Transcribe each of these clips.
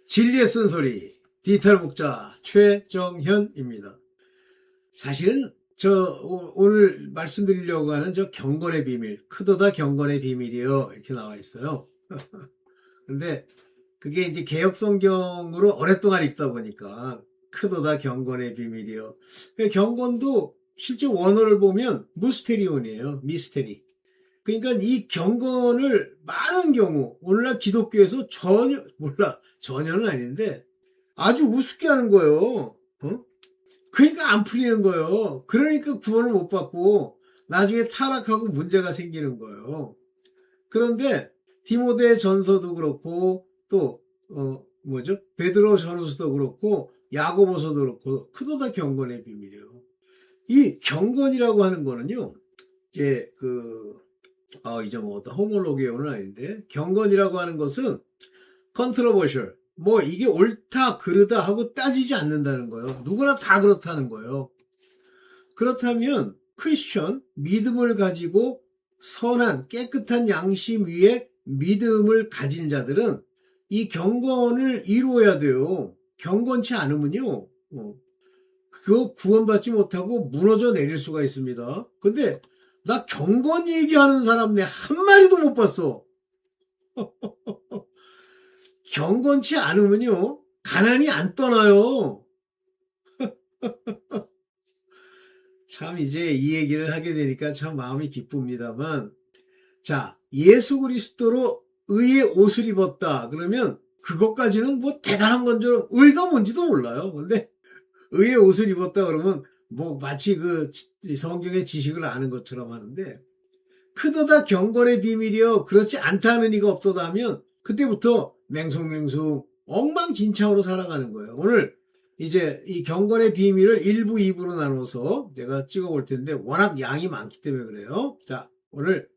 진리의 쓴소리 디지털 목자 최정현입니다. 사실은 오늘 말씀드리려고 하는 저 경건의 비밀, 크도다 경건의 비밀이요 이렇게 나와 있어요. 근데 그게 이제 개역 성경으로 오랫동안 읽다 보니까 크도다 경건의 비밀이요. 경건도 실제 원어를 보면 무스테리온이에요. 미스테리. 그러니까 이 경건을 많은 경우 오늘날 기독교에서 전혀는 아닌데 아주 우습게 하는 거예요. 그러니까 안 풀리는 거예요. 그러니까 구원을 못 받고 나중에 타락하고 문제가 생기는 거예요. 그런데 디모데 전서도 그렇고 또 베드로 전서도 그렇고 야고보서도 그렇고 크도다 경건의 비밀이에요. 이 경건이라고 하는 거는요. 이제 호몰로게오는 아닌데 경건이라고 하는 것은 컨트로버셜 이게 옳다 그르다 하고 따지지 않는다는 거예요. 누구나 다 그렇다는 거예요. 그렇다면 크리스천 믿음을 가지고 선한 깨끗한 양심 위에 믿음을 가진 자들은 이 경건을 이루어야 돼요. 경건치 않으면요 그거 구원받지 못하고 무너져 내릴 수가 있습니다. 근데 나 경건 얘기하는 사람 내 한 마리도 못 봤어. 경건치 않으면요 가난이 안 떠나요. 참 이제 이 얘기를 하게 되니까 참 마음이 기쁩니다만, 자, 예수 그리스도로 의의 옷을 입었다 그러면 그것까지는 대단한 건 줄 의가 뭔지도 몰라요. 근데 의의 옷을 입었다 그러면 마치 그 성경의 지식을 아는 것처럼 하는데, 크도다 경건의 비밀이요 그렇지 않다는 이가 없도다 하면 그때부터 맹숭맹숭 엉망진창으로 살아가는 거예요. 오늘 이제 이 경건의 비밀을 1부, 2부로 나눠서 제가 찍어볼 텐데 워낙 양이 많기 때문에 그래요. 자, 오늘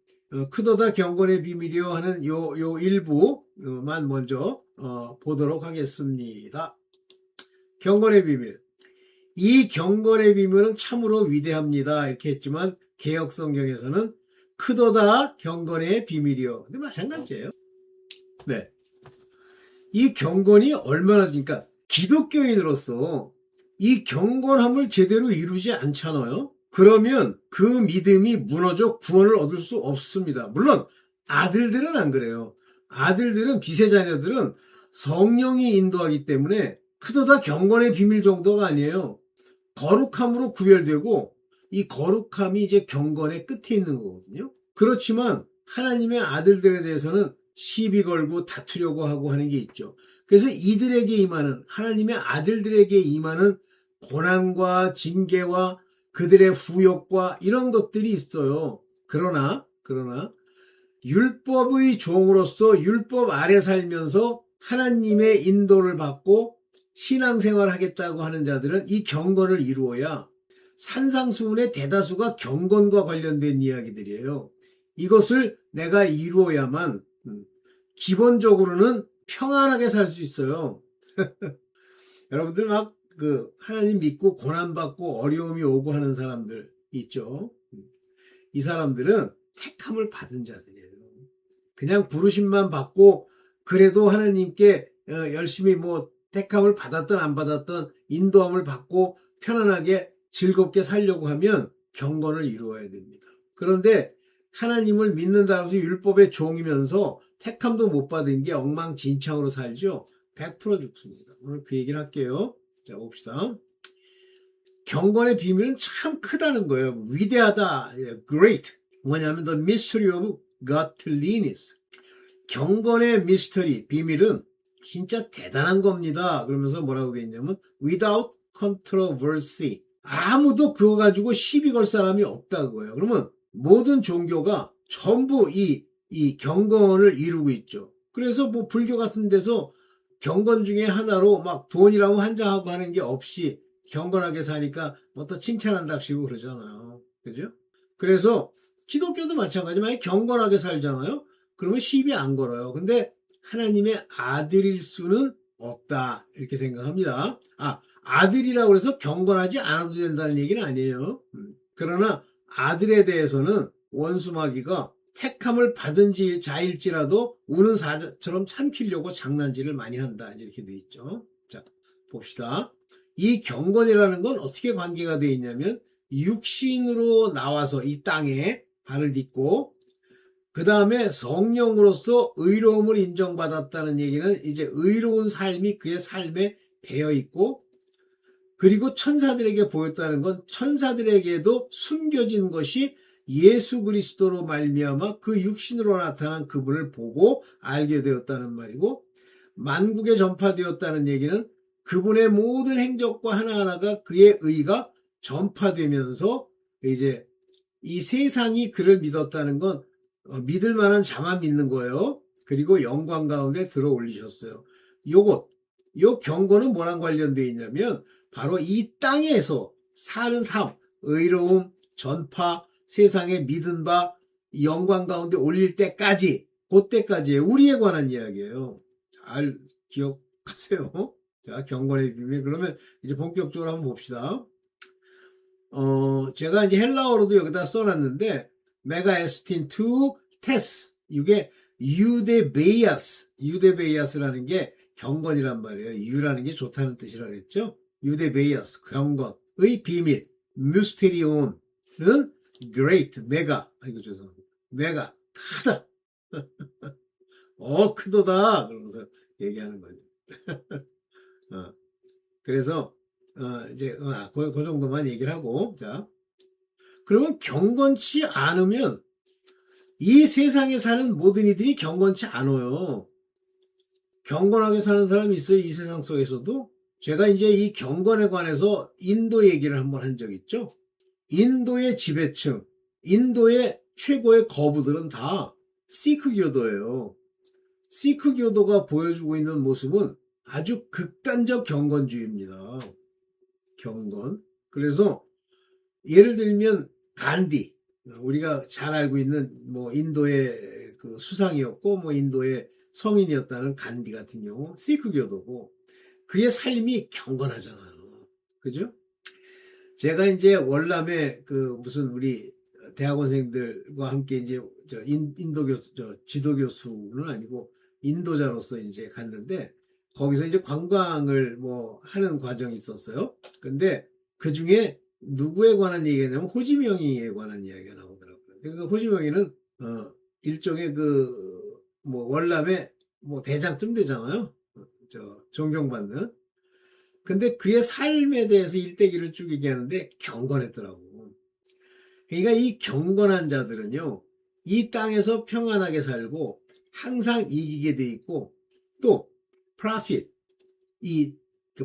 크도다 경건의 비밀이요 하는 요 1부만 먼저 보도록 하겠습니다. 경건의 비밀. 이 경건의 비밀은 참으로 위대합니다. 이렇게 했지만 개역 성경에서는 크도다 경건의 비밀이요. 근데 마찬가지예요. 네. 이 경건이 얼마나, 그러니까 기독교인으로서 이 경건함을 제대로 이루지 않잖아요. 그러면 그 믿음이 무너져 구원을 얻을 수 없습니다. 물론 아들들은 안 그래요. 아들들은 빛의 자녀들은 성령이 인도하기 때문에 크도다 경건의 비밀 정도가 아니에요. 거룩함으로 구별되고 이 거룩함이 이제 경건의 끝에 있는 거거든요. 그렇지만 하나님의 아들들에 대해서는 시비 걸고 다투려고 하고 하는 게 있죠. 그래서 이들에게 임하는, 하나님의 아들들에게 임하는 고난과 징계와 그들의 후욕과 이런 것들이 있어요. 그러나 율법의 종으로서 율법 아래 살면서 하나님의 인도를 받고 신앙생활 하겠다고 하는 자들은 이 경건을 이루어야, 산상수훈의 대다수가 경건과 관련된 이야기들이에요. 이것을 내가 이루어야만 기본적으로는 평안하게 살 수 있어요. 여러분들 하나님 믿고 고난받고 어려움이 오고 하는 사람들 있죠. 이 사람들은 택함을 받은 자들이에요. 그냥 부르심만 받고 그래도 하나님께 열심히 택함을 받았든 안 받았든 인도함을 받고 편안하게 즐겁게 살려고 하면 경건을 이루어야 됩니다. 그런데 하나님을 믿는다고 해서 율법의 종이면서 택함도 못 받은 게 엉망진창으로 살죠. 100% 죽습니다. 오늘 그 얘기를 할게요. 자, 봅시다. 경건의 비밀은 참 크다는 거예요. 위대하다. Great. 뭐냐면 the mystery of godliness. 경건의 미스터리, 비밀은 진짜 대단한 겁니다. 그러면서 뭐라고 돼 있냐면 without controversy. 아무도 그거 가지고 시비 걸 사람이 없다고요. 그러면 모든 종교가 전부 이 경건을 이루고 있죠. 그래서 불교 같은 데서 경건 중에 하나로 돈이라고 한장하고 하는 게 없이 경건하게 사니까 또 칭찬한답시고 그러잖아요. 그죠? 그래서 기독교도 마찬가지만 경건하게 살잖아요. 그러면 시비 안 걸어요. 근데 하나님의 아들일 수는 없다. 이렇게 생각합니다. 아들이라고 해서 경건하지 않아도 된다는 얘기는 아니에요. 그러나 아들에 대해서는 원수마귀가 택함을 받은 자일지라도 우는 사자처럼 삼키려고 장난질을 많이 한다. 이렇게 돼 있죠. 자, 봅시다. 이 경건이라는 건 어떻게 관계가 되어 있냐면 육신으로 나와서 이 땅에 발을 딛고 그 다음에 성령으로서 의로움을 인정받았다는 얘기는 이제 의로운 삶이 그의 삶에 배어 있고 그리고 천사들에게 보였다는 건 천사들에게도 숨겨진 것이 예수 그리스도로 말미암아 그 육신으로 나타난 그분을 보고 알게 되었다는 말이고 만국에 전파되었다는 얘기는 그분의 모든 행적과 하나하나가 그의 의가 전파되면서 이제 이 세상이 그를 믿었다는 건 믿을 만한 자만 믿는 거예요. 그리고 영광 가운데 들어 올리셨어요. 요 경고는 뭐랑 관련되어 있냐면 바로 이 땅에서 사는 삶, 의로움, 전파, 세상에 믿은 바 영광 가운데 올릴 때까지 그때까지의 우리에 관한 이야기예요. 잘 기억하세요. 자, 경건의 비밀. 그러면 이제 본격적으로 한번 봅시다. 제가 이제 헬라어로도 여기다 써놨는데 메가 에스틴 투 테스 이게 유데베이아스라는 게 경건이란 말이에요. 유라는 게 좋다는 뜻이라 그랬죠. 유데베이아스 경건의 비밀 미스테리온은 great 메가 죄송합니다. 메가 크다. 크도다 그러면서 얘기하는 거죠. 그래서 이제 그 정도만 얘기를 하고 자 그러면 경건치 않으면 이 세상에 사는 모든 이들이 경건치 않아요. 경건하게 사는 사람이 있어요. 이 세상 속에서도. 제가 이제 이 경건에 관해서 인도 얘기를 한번 한 적 있죠. 인도의 지배층, 인도의 최고의 거부들은 다 시크 교도예요. 시크 교도가 보여주고 있는 모습은 아주 극단적 경건주의입니다. 경건. 그래서 예를 들면 간디, 우리가 잘 알고 있는 뭐 인도의 그 수상이었고 뭐 인도의 성인이었다는 간디 같은 경우 시크 교도고 그의 삶이 경건하잖아요. 그죠? 제가 이제 월남에 그 무슨 우리 대학원생들과 함께 이제 인도 교수, 지도 교수는 아니고 인도자로서 이제 갔는데 거기서 이제 관광을 뭐 하는 과정이 있었어요. 근데 그 중에 누구에 관한 얘기냐면 호지명이에 관한 이야기가 나오더라고요. 그러니까 호지명이는 일종의 그 뭐 월남의 뭐 대장쯤 되잖아요. 존경받는. 근데 그의 삶에 대해서 일대기를 쭉 얘기하는데 경건했더라고. 그러니까 이 경건한 자들은요, 이 땅에서 평안하게 살고 항상 이기게 돼 있고 또 profit,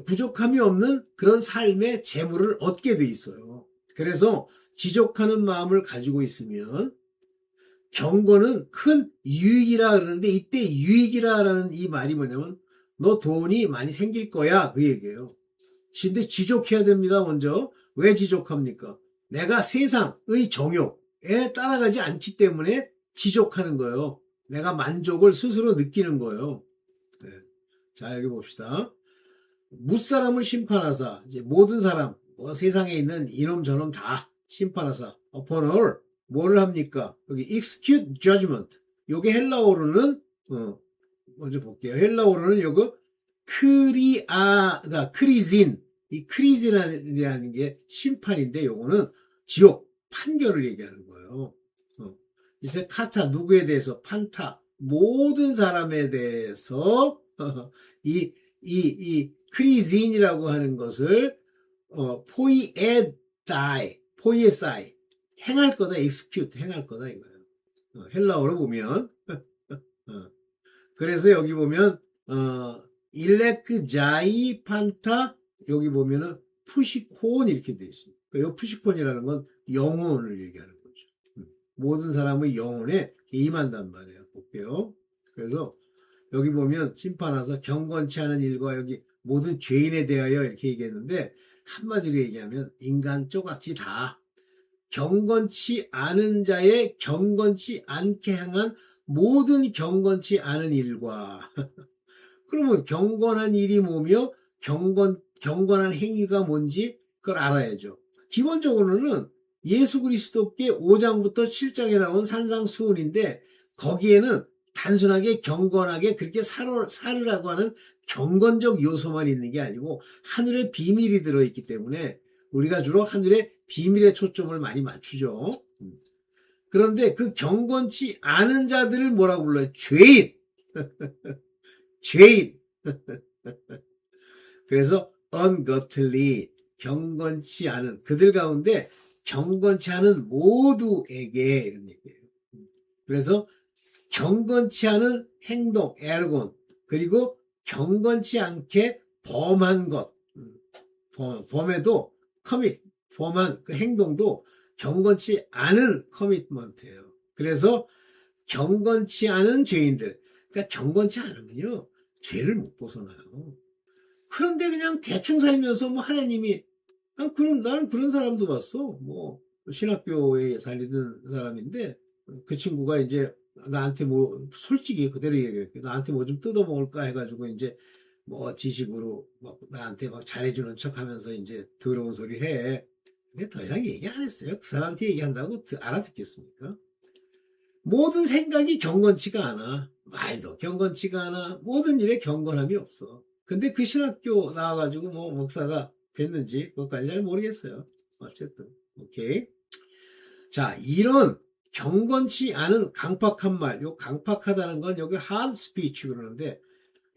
부족함이 없는 그런 삶의 재물을 얻게 돼 있어요. 그래서 지족하는 마음을 가지고 있으면 경건은 큰 유익이라 그러는데 이때 유익이라는 이 말이 뭐냐면 너 돈이 많이 생길 거야 그 얘기예요. 근데 지족해야 됩니다. 먼저. 왜 지족합니까? 내가 세상의 정욕에 따라가지 않기 때문에 지족하는 거예요. 내가 만족을 스스로 느끼는 거예요. 네. 자, 여기 봅시다. 무사람을 심판하사 이제 모든 사람 세상에 있는 이놈 저놈 다 심판하사 upon all 뭐를 합니까? 여기 execute judgment 요게 헬라어로는 먼저 볼게요. 헬라어로는 요거 크리진 이 크리진이라는 게 심판인데 요거는 지옥 판결을 얘기하는 거예요. 이제 카타 누구에 대해서 판타 모든 사람에 대해서 이 크리진이라고 하는 것을 포이에사이 행할 거다, execute 행할 거다 이거예요. 헬라어로 보면 그래서 여기 보면 일레크자이 판타 여기 보면은 푸시콘 이렇게 되어 있습니다. 이 푸시콘이라는 건 영혼을 얘기하는 거죠. 모든 사람의 영혼에 임한단 말이에요. 볼게요. 그래서 여기 보면 심판하사 경건치 않은 일과 여기 모든 죄인에 대하여 이렇게 얘기했는데 한마디로 얘기하면 인간 쪼각지 다 경건치 않은 자의 경건치 않게 향한 모든 경건치 않은 일과 그러면 경건한 일이 뭐며 경건한 행위가 뭔지 그걸 알아야죠. 기본적으로는 예수 그리스도께 5장부터 7장에 나온 산상수훈인데 거기에는 단순하게 경건하게 그렇게 살으라고 하는 경건적 요소만 있는 게 아니고 하늘의 비밀이 들어있기 때문에 우리가 주로 하늘의 비밀에 초점을 많이 맞추죠. 그런데 그 경건치 않은 자들을 뭐라고 불러요? 죄인. 죄인. 그래서 ungodly, 경건치 않은 그들 가운데 경건치 않은 모두에게 이런 얘기예요. 그래서 경건치 않은 행동, 에르곤, 그리고 경건치 않게 범한 것, 범해도 커밋, 범한 그 행동도 경건치 않은 커미트먼트예요. 그래서 경건치 않은 죄인들, 그러니까 경건치 않으면요 죄를 못 벗어나요. 그런데 그냥 대충 살면서 뭐 하나님이 나는 그런 사람도 봤어. 뭐 신학교에 다니던 사람인데 그 친구가 이제 나한테 뭐 솔직히 그대로 얘기해. 나한테 뭐 좀 뜯어 먹을까 해가지고 이제 뭐 지식으로 막 나한테 막 잘해주는 척하면서 이제 더러운 소리 해. 근데 더 이상 얘기 안 했어요. 그 사람한테 얘기한다고 알아듣겠습니까? 모든 생각이 경건치가 않아. 말도 경건치가 않아. 모든 일에 경건함이 없어. 근데 그 신학교 나와가지고 뭐 목사가 됐는지 그것까지 잘 모르겠어요. 어쨌든 오케이. 자, 이런 경건치 않은 강팍한 말, 요 강팍하다는 건 여기 hard speech 그러는데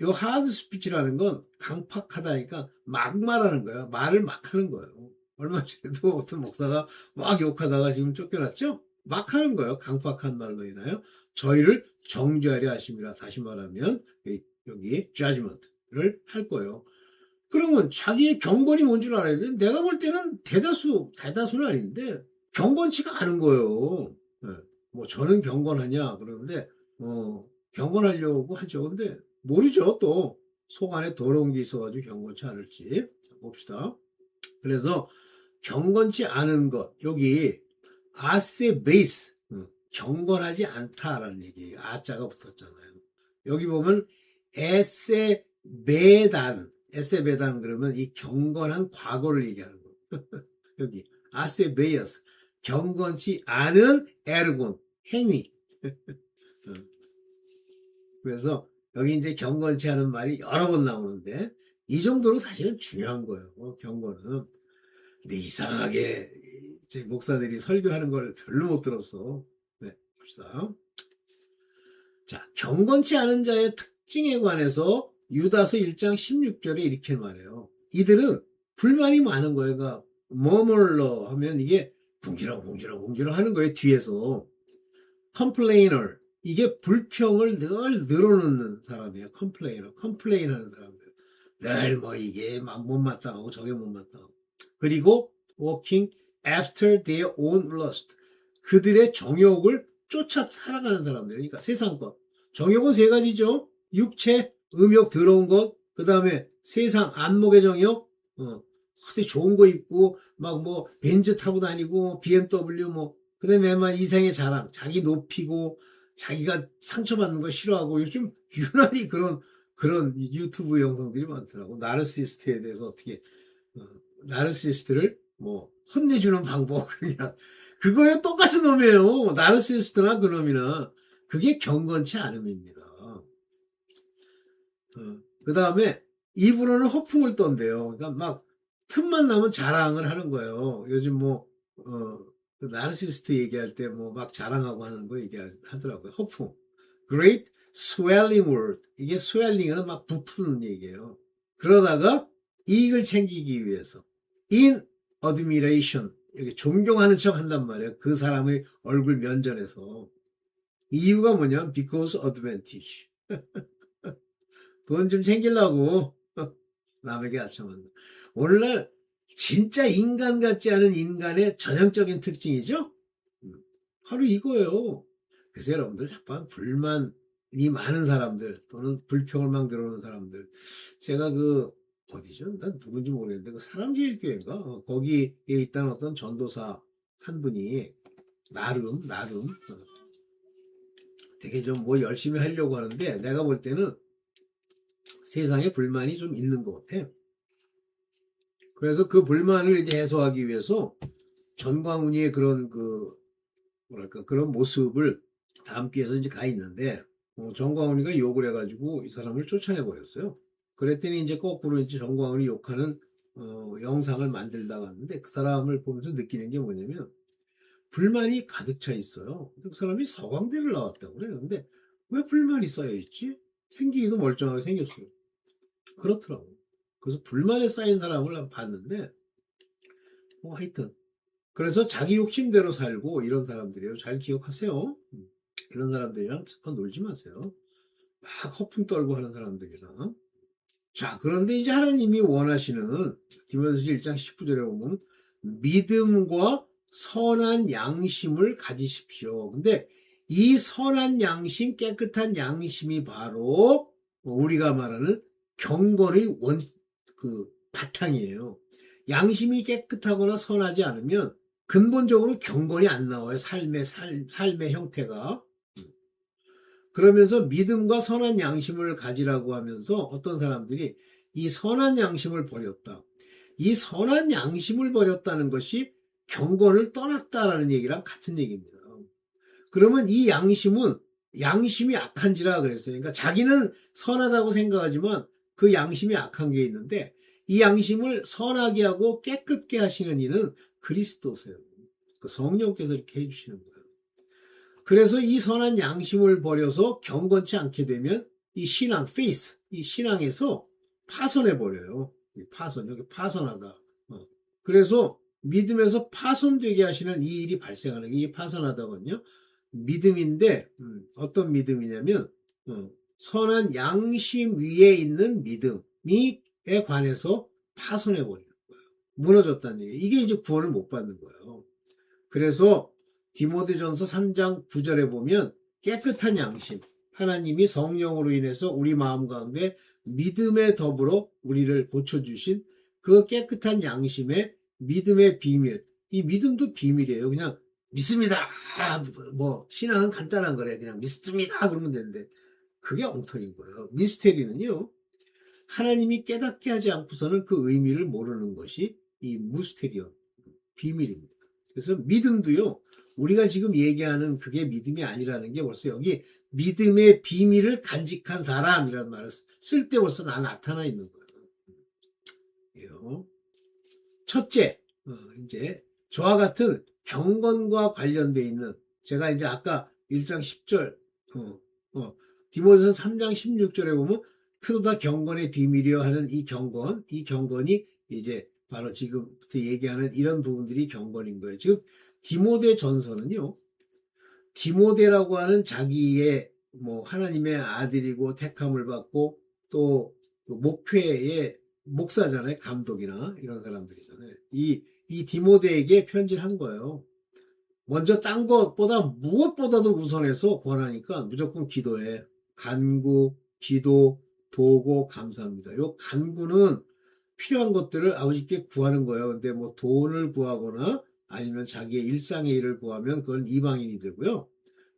요 hard speech라는 건 강팍하다니까 막 말하는 거예요. 말을 막 하는 거예요. 얼마 전에도 어떤 목사가 막 욕하다가 지금 쫓겨났죠? 막 하는 거예요. 강팍한 말로 인하여 저희를 정죄하려 하심이라. 다시 말하면 여기 judgment를 할 거예요. 그러면 자기의 경건이 뭔 줄 알아야 돼. 내가 볼 때는 대다수는 아닌데 경건치가 않은 거예요. 네. 뭐 저는 경건하냐 그러는데 경건하려고 하죠. 근데 모르죠. 또 속 안에 더러운 게 있어가지고 경건치 않을지 봅시다. 그래서 경건치 않은 것 여기 아세 베이스 경건하지 않다라는 얘기예요. 아자가 붙었잖아요. 여기 보면 에세베단 그러면 이 경건한 과거를 얘기하는 거예요. 여기 아세베이어스 경건치 않은 에르곤 행위. 그래서 여기 이제 경건치 않은 말이 여러 번 나오는데 이 정도로 사실은 중요한 거예요. 경건은. 근데 이상하게 제 목사들이 설교하는 걸 별로 못 들었어. 네, 봅시다. 자, 경건치 않은 자의 특징에 관해서 유다서 1장 16절에 이렇게 말해요. 이들은 불만이 많은 거예요. 그러니까 머물러 하면 이게 궁지렁 하는 거예요. 뒤에서. 컴플레이너 이게 불평을 늘 늘어놓는 사람이에요. 컴플레인하는 사람들. 늘 뭐 이게 못마땅하고 저게 못마땅하고. 그리고 walking after their own lust. 그들의 정욕을 쫓아 살아가는 사람들. 그러니까 세상 것. 정욕은 세 가지죠. 육체, 음욕, 더러운 것. 그 다음에 세상, 안목의 정욕. 어디 좋은 거 입고 막 뭐 벤츠 타고 다니고 BMW 뭐 그다음에 맨날 이생의 자랑, 자기 높이고 자기가 상처받는 거 싫어하고 요즘 유난히 그런 유튜브 영상들이 많더라고. 나르시스트에 대해서 어떻게 나르시스트를 뭐 혼내주는 방법 그냥 그거에 똑같은 놈이에요. 나르시스트나 그놈이나 그게 경건치 않음입니다. 그 다음에 입으로는 허풍을 떤대요. 그러니까 막 틈만 나면 자랑을 하는 거예요. 요즘 뭐 그 나르시스트 얘기할 때 뭐 막 자랑하고 하는 거 얘기하더라고요. 허풍. Great swelling word. 이게 swelling은 막 부푸는 얘기예요. 그러다가 이익을 챙기기 위해서 in admiration 이렇게 존경하는 척 한단 말이에요. 그 사람의 얼굴 면전에서. 이유가 뭐냐면 because advantage. 돈 좀 챙기려고 남에게 아첨한다. 오늘날 진짜 인간 같지 않은 인간의 전형적인 특징이죠. 바로 이거예요. 그래서 여러분들 자꾸 불만이 많은 사람들 또는 불평을 막 들어오는 사람들 제가 그 어디죠? 난 누군지 모르겠는데 그 사랑제일교회인가 거기에 있다는 어떤 전도사 한 분이 나름 되게 좀 뭐 열심히 하려고 하는데 내가 볼 때는 세상에 불만이 좀 있는 것 같아. 그래서 그 불만을 이제 해소하기 위해서 전광훈이의 그런 그런 모습을 담기위해서 이제 가 있는데, 전광훈이가 욕을 해가지고 이 사람을 쫓아내 버렸어요. 그랬더니 이제 거꾸로 이제 전광훈이 욕하는 영상을 만들다가 왔는데, 그 사람을 보면서 느끼는 게 뭐냐면 불만이 가득 차 있어요. 그 사람이 서강대를 나왔다고 그래요. 근데 왜 불만이 쌓여 있지? 생기기도 멀쩡하게 생겼어요. 그렇더라고. 그래서 불만에 쌓인 사람을 한번 봤는데, 하여튼 그래서 자기 욕심대로 살고 이런 사람들이에요. 잘 기억하세요. 이런 사람들이랑 놀지 마세요. 막 허풍 떨고 하는 사람들이랑. 자, 그런데 이제 하나님이 원하시는 디모데후서 1장 19절에 보면 믿음과 선한 양심을 가지십시오. 근데 이 선한 양심, 깨끗한 양심이 바로 우리가 말하는 경건의 바탕이에요. 양심이 깨끗하거나 선하지 않으면 근본적으로 경건이 안 나와요. 삶의 형태가. 그러면서 믿음과 선한 양심을 가지라고 하면서 어떤 사람들이 이 선한 양심을 버렸다. 이 선한 양심을 버렸다는 것이 경건을 떠났다라는 얘기랑 같은 얘기입니다. 그러면 이 양심이 악한지라 그랬어요. 그러니까 자기는 선하다고 생각하지만 그 양심이 악한 게 있는데, 이 양심을 선하게 하고 깨끗게 하시는 이는 그리스도세요. 그 성령께서 이렇게 해주시는 거예요. 그래서 이 선한 양심을 버려서 경건치 않게 되면 이 신앙, 페이스, 이 신앙에서 파손해버려요. 여기 파손하다. 그래서 믿음에서 파손되게 하시는 이 일이 발생하는 게, 이게 파손하다거든요. 믿음인데, 어떤 믿음이냐면, 선한 양심 위에 있는 믿음에 관해서 파손해버리는 거예요. 무너졌다는 얘기예요. 이게 이제 구원을 못 받는 거예요. 그래서 디모데전서 3장 9절에 보면 깨끗한 양심, 하나님이 성령으로 인해서 우리 마음 가운데 믿음에 더불어 우리를 고쳐주신 그 깨끗한 양심의 믿음의 비밀, 이 믿음도 비밀이에요. 그냥 믿습니다. 신앙은 간단한 거래. 그냥 믿습니다. 그러면 되는데 그게 엉터리인 거예요. 미스테리는요, 하나님이 깨닫게 하지 않고서는 그 의미를 모르는 것이 이 무스테리온, 비밀입니다. 그래서 믿음도요, 우리가 지금 얘기하는 그게 믿음이 아니라는 게 벌써 여기 믿음의 비밀을 간직한 사람이라는 말을 쓸 때 벌써 나타나 있는 거예요. 첫째, 이제 저와 같은 경건과 관련되어 있는, 제가 이제 아까 1장 10절, 디모데전서 3장 16절에 보면 크다 경건의 비밀이여 하는 이 경건이 이제 바로 지금부터 얘기하는 이런 부분들이 경건인 거예요. 즉 디모데전서는요, 디모데라고 하는 자기의 하나님의 아들이고 택함을 받고 또 그 목회의 목사잖아요. 감독이나 이런 사람들이잖아요. 이 디모데에게 편지를 한 거예요. 먼저 딴 것보다 무엇보다도 우선해서 권하니까 무조건 기도해. 간구, 기도, 도고, 감사합니다. 요 간구는 필요한 것들을 아버지께 구하는 거예요. 근데 돈을 구하거나 아니면 자기의 일상의 일을 구하면 그건 이방인이 되고요.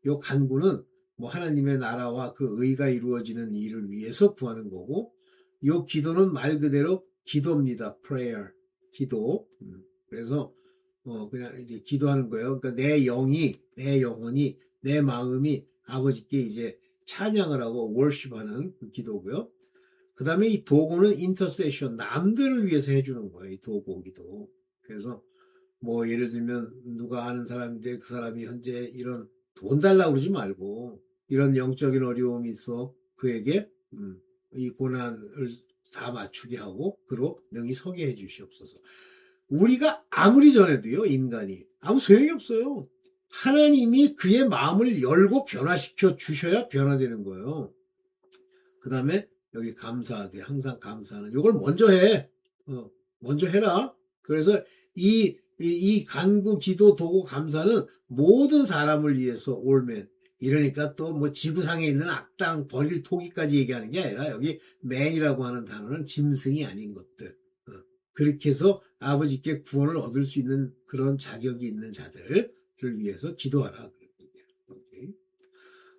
요 간구는 하나님의 나라와 그 의가 이루어지는 일을 위해서 구하는 거고, 요 기도는 말 그대로 기도입니다. prayer, 기도. 그래서 그냥 이제 기도하는 거예요. 그러니까 내 영혼이, 내 마음이 아버지께 이제 찬양을 하고 worship하는 기도고요. 그 다음에 이 도고는 intercession, 남들을 위해서 해주는 거예요. 이 도고 기도. 그래서 예를 들면 누가 아는 사람인데 그 사람이 현재 이런 돈 달라고 그러지 말고 이런 영적인 어려움이 있어 그에게 이 고난을 다 맞추게 하고 그로 능히 서게 해 주시옵소서. 우리가 아무리 전해도요, 인간이 아무 소용이 없어요. 하나님이 그의 마음을 열고 변화시켜 주셔야 변화되는 거예요. 그 다음에 여기 감사하되 항상 감사하는, 요걸 먼저 해. 먼저 해라. 그래서 이 간구, 기도, 도고, 감사는 모든 사람을 위해서 올맨. 이러니까 또 지구상에 있는 악당, 버릴 토기까지 얘기하는 게 아니라 여기 맨이라고 하는 단어는 짐승이 아닌 것들. 그렇게 해서 아버지께 구원을 얻을 수 있는 그런 자격이 있는 자들을 위해서 기도하라.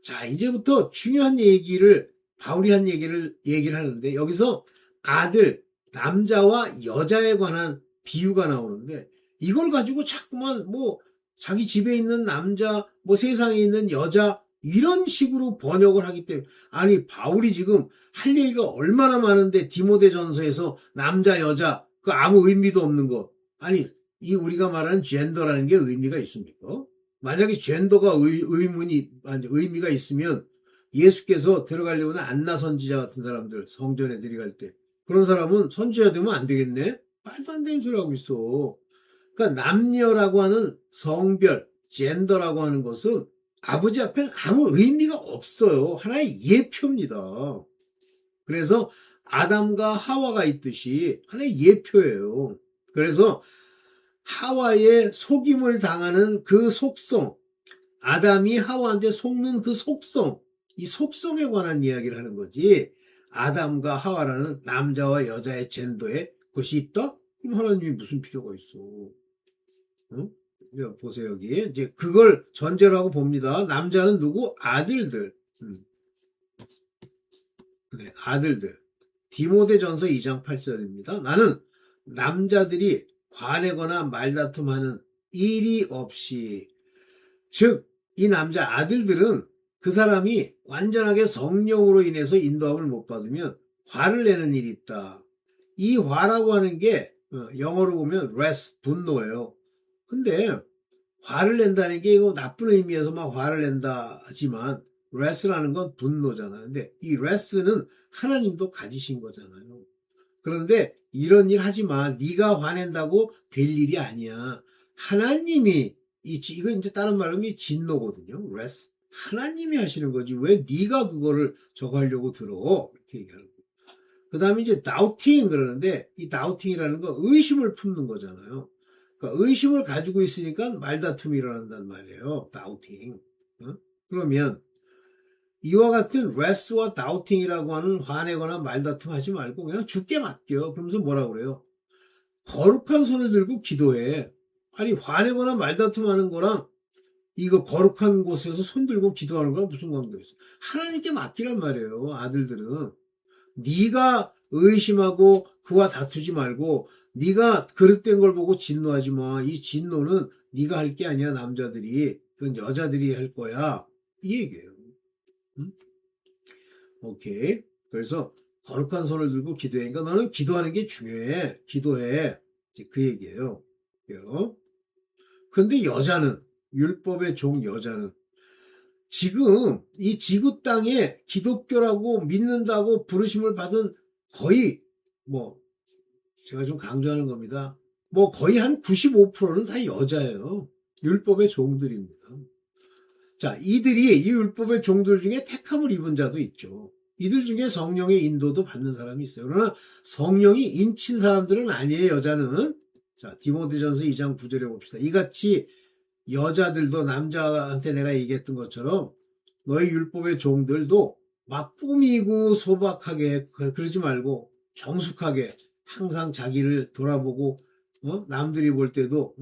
자, 이제부터 중요한 얘기를, 바울이 한 얘기를 하는데, 여기서 아들, 남자와 여자에 관한 비유가 나오는데, 이걸 가지고 자꾸만 뭐 자기 집에 있는 남자, 뭐 세상에 있는 여자 이런 식으로 번역을 하기 때문에 아니 바울이 지금 할 얘기가 얼마나 많은데 디모데전서에서 남자 여자 그 아무 의미도 없는 거 아니 이 우리가 말하는 젠더라는 게 의미가 있습니까? 만약에 젠더가 의미가 있으면 예수께서 들어가려는 안나 선지자 같은 사람들 성전에 들어갈 때 그런 사람은 선지자 되면 안 되겠네? 말도 안 되는 소리 하고 있어. 그러니까 남녀라고 하는 성별, 젠더라고 하는 것은 아버지 앞에는 아무 의미가 없어요. 하나의 예표입니다. 그래서 아담과 하와가 있듯이 하나의 예표예요. 그래서 하와의 속임을 당하는 그 속성, 아담이 하와한테 속는 그 속성, 이 속성에 관한 이야기를 하는 거지. 아담과 하와라는 남자와 여자의 젠더에 그것이 있다? 그럼 하나님이 무슨 필요가 있어? 응? 보세요, 여기. 이제 그걸 전제로 하고 봅니다. 남자는 누구? 아들들. 네, 아들들. 디모데전서 2장 8절입니다. 나는 남자들이 화내거나 말다툼하는 일이 없이 즉 이 남자 아들들은 그 사람이 완전하게 성령으로 인해서 인도함을 못 받으면 화를 내는 일이 있다. 이 화라고 하는 게 영어로 보면 wrath, 분노예요. 근데 화를 낸다는 게 이거 나쁜 의미에서 막 화를 낸다 하지만 wrath라는 건 분노잖아요. 근데 이 wrath는 하나님도 가지신 거잖아요. 그런데 이런 일 하지 마. 네가 화낸다고 될 일이 아니야. 하나님이 이거 이제 다른 말로 하면 진노거든요. wrath. 하나님이 하시는 거지. 왜 네가 그거를 저거 하려고 들어? 이렇게 얘기하는 거예요. 그 다음에 이제 doubting 그러는데 이 doubting이라는 거 의심을 품는 거잖아요. 그러니까 의심을 가지고 있으니까 말다툼이 일어난단 말이에요. doubting. 그러면 이와 같은 wrath와 doubting이라고 하는 화내거나 말다툼 하지 말고 그냥 죽게 맡겨. 그러면서 뭐라고 그래요? 거룩한 손을 들고 기도해. 아니 화내거나 말다툼하는 거랑 이거 거룩한 곳에서 손 들고 기도하는 거랑 무슨 관계가 있어? 하나님께 맡기란 말이에요. 아들들은. 네가 의심하고 그와 다투지 말고 네가 그릇된 걸 보고 진노하지 마. 이 진노는 네가 할 게 아니야. 남자들이. 그건 여자들이 할 거야. 이 얘기예요. 응? 오케이. 그래서 거룩한 손을 들고 기도해. 그러니까 너는 기도하는 게 중요해. 기도해. 이제 그 얘기예요. 그런데 여자는 율법의 종 여자는 지금 이 지구 땅에 기독교라고 믿는다고 부르심을 받은 거의 뭐 제가 좀 강조하는 겁니다. 뭐 거의 한 95%는 다 여자예요. 율법의 종들입니다. 자, 이들이 이 율법의 종들 중에 택함을 입은 자도 있죠. 이들 중에 성령의 인도도 받는 사람이 있어요. 그러나 성령이 인친 사람들은 아니에요. 여자는. 자, 디모데전서 2장 9절에 봅시다. 이같이 여자들도 남자한테 내가 얘기했던 것처럼 너희 율법의 종들도 막 꾸미고 소박하게 그러지 말고 정숙하게 항상 자기를 돌아보고 남들이 볼 때도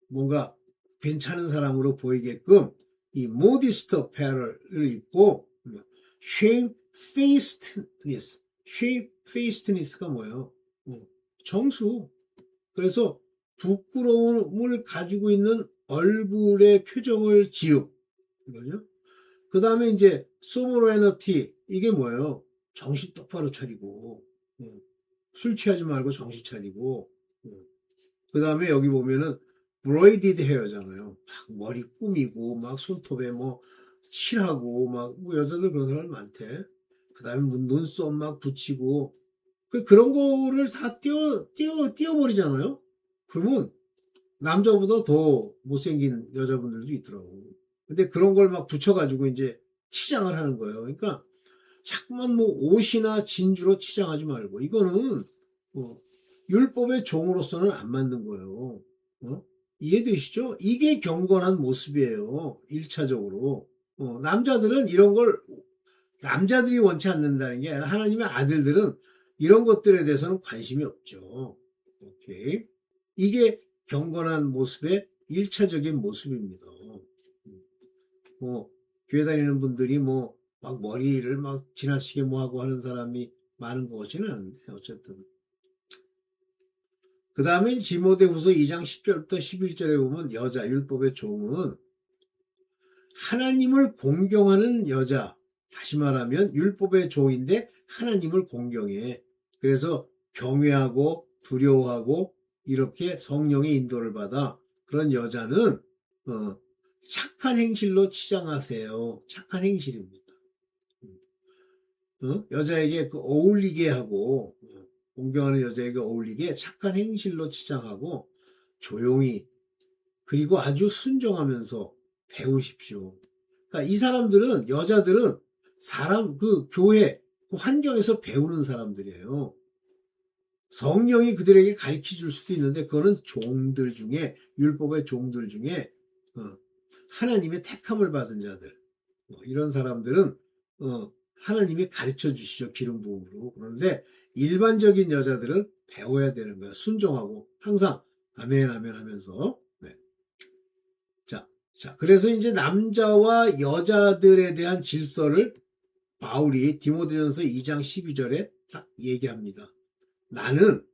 뭔가 괜찮은 사람으로 보이게끔 이 modest apparel을 입고 shamefacedness가 뭐예요? 정수. 그래서 부끄러움을 가지고 있는 얼굴의 표정을 지읍. 이거죠. 그 다음에 이제 sobriety 이게 뭐예요? 정신 똑바로 차리고 술 취하지 말고 정신 차리고 그 다음에 여기 보면은 braided hair잖아요. 막 머리 꾸미고 막 손톱에 뭐 칠하고 막 뭐 여자들 그런 사람 많대. 그 다음에 눈썹 막 붙이고 그런 거를 다 띄워버리잖아요. 그러면 남자보다 더 못생긴 여자분들도 있더라고. 근데 그런 걸 막 붙여가지고 이제 치장을 하는 거예요. 그러니까 자꾸만 뭐 옷이나 진주로 치장하지 말고 이거는 율법의 종으로서는 안 맞는 거예요. 이해되시죠? 이게 경건한 모습이에요. 1차적으로. 남자들은 이런 걸 남자들이 원치 않는다는 게 아니라 하나님의 아들들은 이런 것들에 대해서는 관심이 없죠. 오케이. 이게 경건한 모습의 1차적인 모습입니다. 교회 다니는 분들이 막 머리를 막 지나치게 하고 하는 사람이 많은 것 같지는 않은데, 어쨌든. 그 다음에 디모데후서 2장 10절부터 11절에 보면 여자, 율법의 종은 하나님을 공경하는 여자, 다시 말하면 율법의 종인데 하나님을 공경해. 그래서 경외하고 두려워하고 이렇게 성령의 인도를 받아 그런 여자는 착한 행실로 치장하세요. 착한 행실입니다. 여자에게 어울리게 하고 공경하는 여자에게 어울리게 착한 행실로 치장하고 조용히 그리고 아주 순종하면서 배우십시오. 그러니까 이 사람들은 여자들은 사람 교회 환경에서 배우는 사람들이에요. 성령이 그들에게 가르쳐 줄 수도 있는데 그거는 종들 중에 율법의 종들 중에 하나님의 택함을 받은 자들 이런 사람들은 하나님이 가르쳐 주시죠. 기름 부음으로. 그런데 일반적인 여자들은 배워야 되는 거야. 순종하고 항상 아멘 아멘 하면서. 네. 자, 그래서 이제 남자와 여자들에 대한 질서를 바울이 디모데전서 2장 12절에 딱 얘기합니다. 나는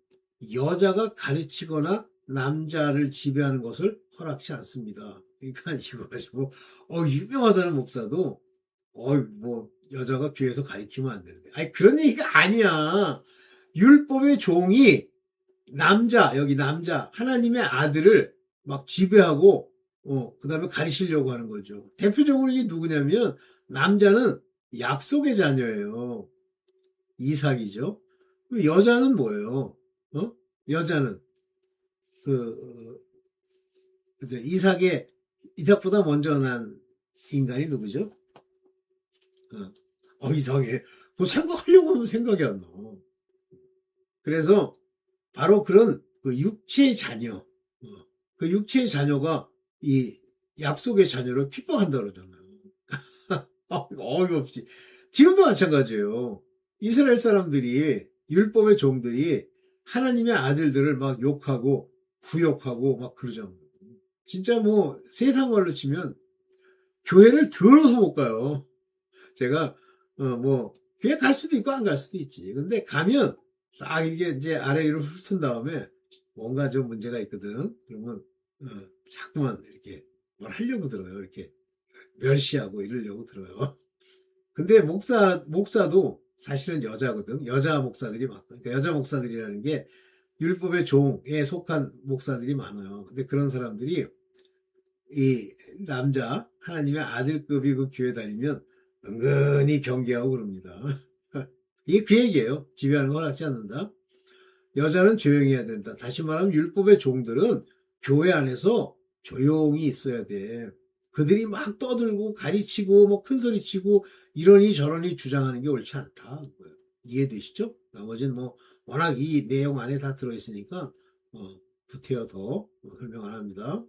여자가 가르치거나 남자를 지배하는 것을 허락치 않습니다. 그러니까 이거 가지고 유명하다는 목사도 뭐 여자가 교회에서 가르치면 안 되는데 아니 그런 얘기가 아니야. 율법의 종이 여기 남자 하나님의 아들을 막 지배하고 그 다음에 가르치려고 하는 거죠. 대표적으로 이게 누구냐면 남자는 약속의 자녀예요. 이삭이죠. 여자는 뭐예요? 여자는 이삭보다 먼저 난 인간이 누구죠? 이상해. 뭐 생각하려고 하면 생각이 안 나. 그래서 바로 그런 육체의 자녀, 그 육체의 자녀가 이 약속의 자녀를 핍박한다 그러잖아요. 어이없지. 지금도 마찬가지예요. 이스라엘 사람들이 율법의 종들이 하나님의 아들들을 막 욕하고 부욕하고 막 그러잖아요. 진짜 뭐 세상 말로 치면 교회를 더러워서 못 가요. 제가 뭐 교회 갈 수도 있고 안 갈 수도 있지. 근데 가면 딱 이게 이제 아래 위로 훑은 다음에 뭔가 좀 문제가 있거든. 그러면 자꾸만 이렇게 뭘 하려고 들어요. 이렇게 멸시하고 이러려고 들어요. 근데 목사도 사실은 여자거든. 여자 목사들이 많고. 그러니까 여자 목사들이라는 게 율법의 종에 속한 목사들이 많아요. 근데 그런 사람들이 이 남자 하나님의 아들급이 그 교회 다니면 은근히 경계하고 그럽니다. 이게 그 얘기예요. 지배하는 걸 허락지 않는다. 여자는 조용히 해야 된다. 다시 말하면 율법의 종들은 교회 안에서 조용히 있어야 돼. 그들이 막 떠들고 가르치고 뭐 큰소리치고 이러니 저러니 주장하는 게 옳지 않다. 이해되시죠? 나머지는 뭐 워낙 이 내용 안에 다 들어있으니까 구태여 더 설명 안 합니다.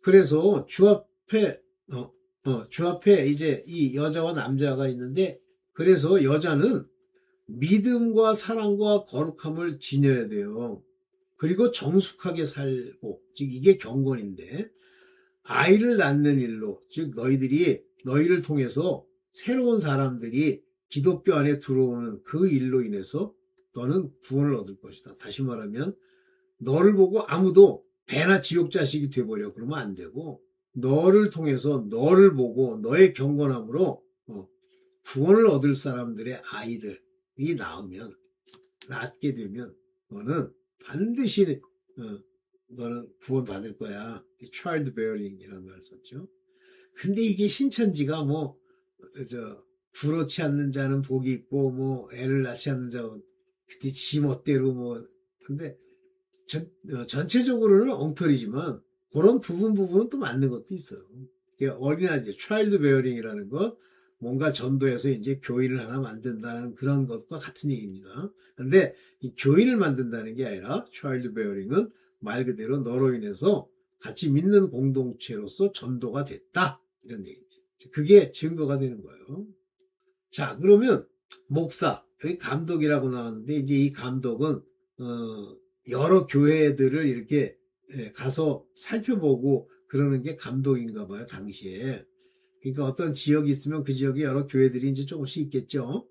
그래서 주 앞에 이제 이 여자와 남자가 있는데 그래서 여자는 믿음과 사랑과 거룩함을 지녀야 돼요. 그리고 정숙하게 살고, 즉 이게 경건인데 아이를 낳는 일로, 즉 너희를 통해서 새로운 사람들이 기독교 안에 들어오는 그 일로 인해서 너는 구원을 얻을 것이다. 다시 말하면 너를 보고 아무도 배나 지옥 자식이 돼버려. 그러면 안 되고 너를 통해서 너를 보고 너의 경건함으로 구원을 얻을 사람들의 아이들이 낳게 되면 너는 반드시 너는 구원 받을 거야. child bearing이라는 말을 썼죠. 근데 이게 신천지가 부렇지 않는 자는 복이 있고 애를 낳지 않는 자는 그때 지 멋대로 근데 전체적으로는 엉터리지만 그런 부분은 또 맞는 것도 있어요. 어린아이들 child bearing이라는 건 뭔가 전도해서 이제 교인을 하나 만든다는 그런 것과 같은 얘기입니다. 근데 이 교인을 만든다는 게 아니라 child bearing은 말 그대로 너로 인해서 같이 믿는 공동체로서 전도가 됐다. 이런 얘기입니다. 그게 증거가 되는 거예요. 자, 그러면 목사, 여기 감독이라고 나왔는데 이제 이 감독은 여러 교회들을 이렇게 가서 살펴보고 그러는 게 감독인가 봐요, 당시에. 그러니까 어떤 지역이 있으면 그 지역에 여러 교회들이 이제 조금씩 있겠죠.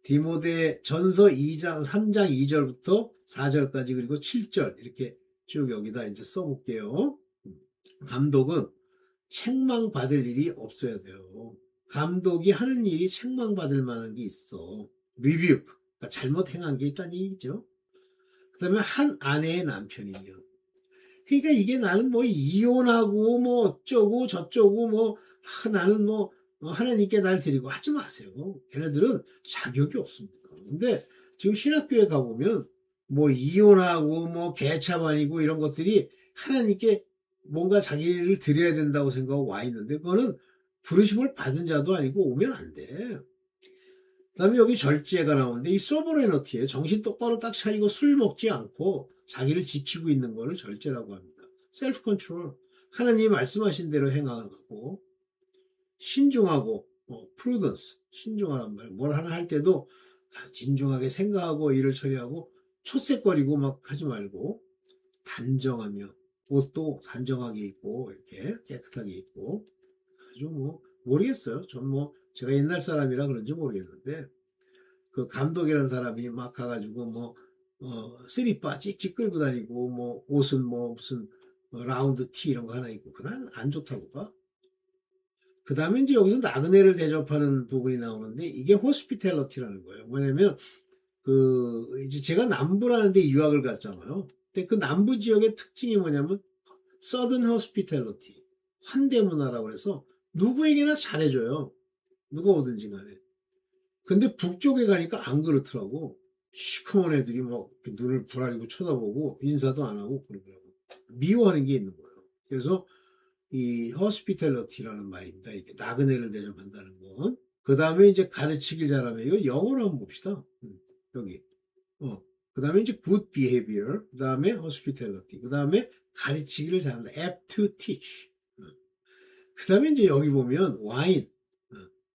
디모데 전서 2장, 3장 2절부터 4절까지 그리고 7절 이렇게 쭉 여기다 이제 써볼게요. 감독은 책망받을 일이 없어야 돼요. 감독이 하는 일이 책망받을 만한 게 있어. 리뷰, 그러니까 잘못 행한 게 있다는 얘기죠. 그 다음에 한 아내의 남편이며. 그러니까 이게 나는 뭐 이혼하고 뭐 어쩌고 저쩌고 뭐 나는 뭐 하나님께 날 드리고 하지 마세요. 걔네들은 자격이 없습니다. 근데 지금 신학교에 가보면 뭐 이혼하고 뭐 개차반이고 이런 것들이 하나님께 뭔가 자기를 드려야 된다고 생각하고 와 있는데 그거는 부르심을 받은 자도 아니고 오면 안 돼. 그 다음에 여기 절제가 나오는데 이 소버레너티에 정신 똑바로 딱 차리고 술 먹지 않고 자기를 지키고 있는 거를 절제라고 합니다. 셀프 컨트롤. 하나님이 말씀하신 대로 행하고 신중하고 프루던스. 신중하란 말. 뭘 하나 할 때도 진중하게 생각하고 일을 처리하고 초색거리고 막 하지 말고 단정하며 옷도 단정하게 입고 이렇게 깨끗하게 입고 아주 뭐 모르겠어요. 전 뭐 제가 옛날 사람이라 그런지 모르겠는데 그 감독이라는 사람이 막 가가지고 뭐 쓰리바 찍찍 끌고 다니고 뭐 옷은 뭐 무슨 라운드 티 이런 거 하나 입고 그난 안 좋다고 봐. 그 다음에 이제 여기서 나그네를 대접하는 부분이 나오는데 이게 호스피텔러티라는 거예요. 뭐냐면 그 이제 제가 남부라는 데 유학을 갔잖아요. 근데 그 남부 지역의 특징이 뭐냐면 서든 호스피텔러티, 환대 문화라고 해서 누구에게나 잘해줘요. 누가 오든지 간에. 근데 북쪽에 가니까 안 그렇더라고. 시커먼 애들이 막 눈을 부라리고 쳐다보고 인사도 안 하고 그러더라고. 미워하는 게 있는 거예요. 그래서 이 hospitality라는 말입니다. 이게 나그네를 대접한다는 건. 그 다음에 이제 가르치길 잘하면 이거 영어로 한번 봅시다. 여기. 그 다음에 이제 good behavior. 그 다음에 hospitality. 그 다음에 가르치기를 잘한다. apt to teach. 그 다음에 이제 여기 보면 와인.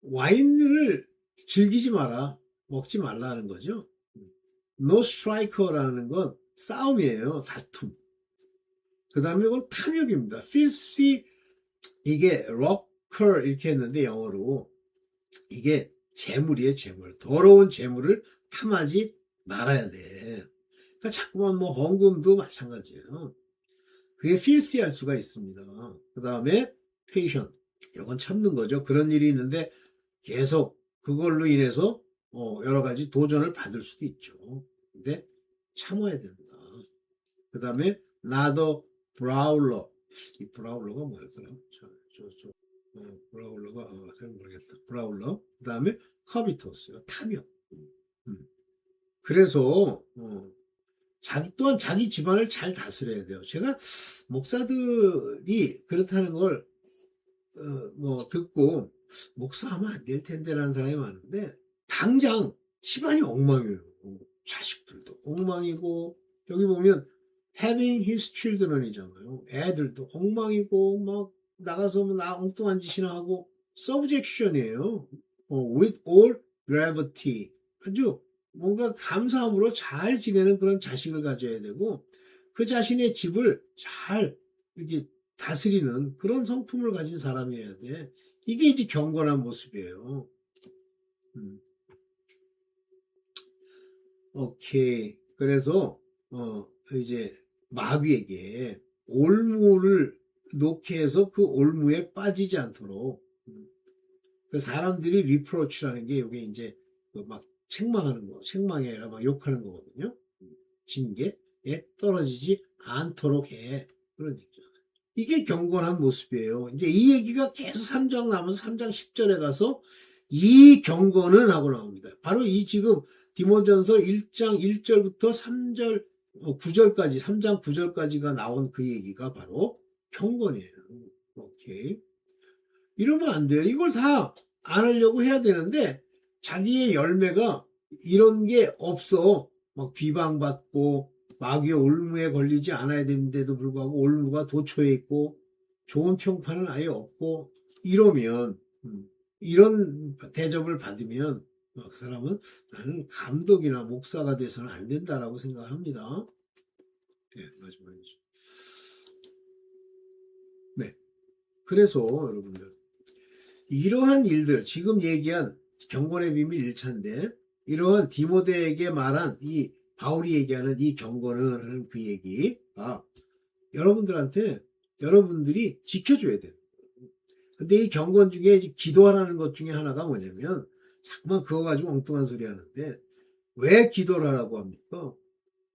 와인을 즐기지 마라. 먹지 말라는 거죠. no striker라는 건 싸움이에요. 다툼. 그 다음에 이건 탐욕입니다. filthy, 이게 rocker 이렇게 했는데 영어로 이게 재물이에요. 재물. 더러운 재물을 탐하지 말아야 돼. 그러니까 자꾸만 뭐 헌금도 마찬가지예요. 그게 filthy할 수가 있습니다. 그 다음에 patient. 이건 참는 거죠. 그런 일이 있는데 계속 그걸로 인해서 여러 가지 도전을 받을 수도 있죠. 근데 참아야 된다. 그 다음에 not a brawler. 이 brawler가 뭐였더라? 브라울러가 잘 모르겠다. 브라울러. 그 다음에 covetous. 탐욕. 그래서 자기 또한 자기 집안을 잘 다스려야 돼요. 제가 목사들이 그렇다는 걸 뭐 듣고 목사하면 안 될 텐데라는 사람이 많은데 당장 집안이 엉망이에요. 자식들도 엉망이고 여기 보면 having his children이잖아요. 애들도 엉망이고 막 나가서 뭐 엉뚱한 짓이나 하고 subjection이에요. with all gravity. 아주 뭔가 감사함으로 잘 지내는 그런 자식을 가져야 되고 그 자신의 집을 잘 이렇게 다스리는 그런 성품을 가진 사람이어야 돼. 이게 이제 경건한 모습이에요. 오케이. 그래서 이제 마귀에게 올무를 놓게 해서 그 올무에 빠지지 않도록 그 사람들이 리프로치라는 게 이게 이제 막 책망하는 거, 책망이 아니라 막 욕하는 거거든요. 징계에 떨어지지 않도록 해. 그런 얘기죠. 이게 경건한 모습이에요. 이제 이 얘기가 계속 3장 남아서 3장 10절에 가서 이 경건은 하고 나옵니다. 바로 이 지금 디모전서 1장 1절부터 3절 9절까지 3장 9절까지가 나온 그 얘기가 바로 경건이에요. 오케이. 이러면 안 돼요. 이걸 다 안 하려고 해야 되는데 자기의 열매가 이런 게 없어. 막 비방받고 마귀의 올무에 걸리지 않아야 되는데도 불구하고 올무가 도처에 있고 좋은 평판은 아예 없고 이러면 이런 대접을 받으면 그 사람은 나는 감독이나 목사가 돼서는 안 된다라고 생각을 합니다. 네, 마지막이죠. 네. 그래서 여러분들 이러한 일들 지금 얘기한 경건의 비밀 1차인데 이런 디모데에게 말한 이 바울이 얘기하는 이 경고는 하는 그 얘기가 여러분들한테 여러분들이 지켜줘야 돼요. 근데 이 경건 중에 기도하라는 것 중에 하나가 뭐냐면 자꾸만 그거 가지고 엉뚱한 소리 하는데 왜 기도를 하라고 합니까?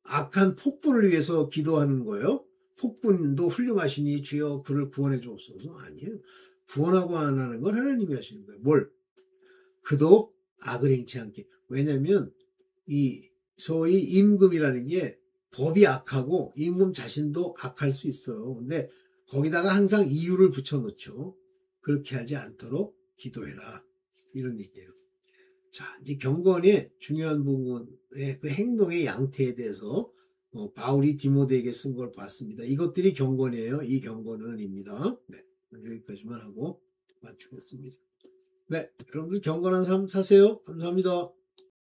악한 폭군을 위해서 기도하는 거예요. 폭군도 훌륭하시니 주여 그를 구원해 주옵소서. 아니에요. 구원하고 안 하는 건 하나님이 하시는 거예요. 뭘? 그도 악을 행치 않게. 왜냐면 이 소위 임금이라는 게 법이 악하고 임금 자신도 악할 수 있어요. 근데 거기다가 항상 이유를 붙여놓죠. 그렇게 하지 않도록 기도해라. 이런 얘기예요. 자, 이제 경건의 중요한 부분의 그 행동의 양태에 대해서 바울이 디모데에게 쓴 걸 봤습니다. 이것들이 경건이에요. 이 경건은입니다. 네, 여기까지만 하고 마치겠습니다. 네, 여러분들 경건한 삶 사세요. 감사합니다.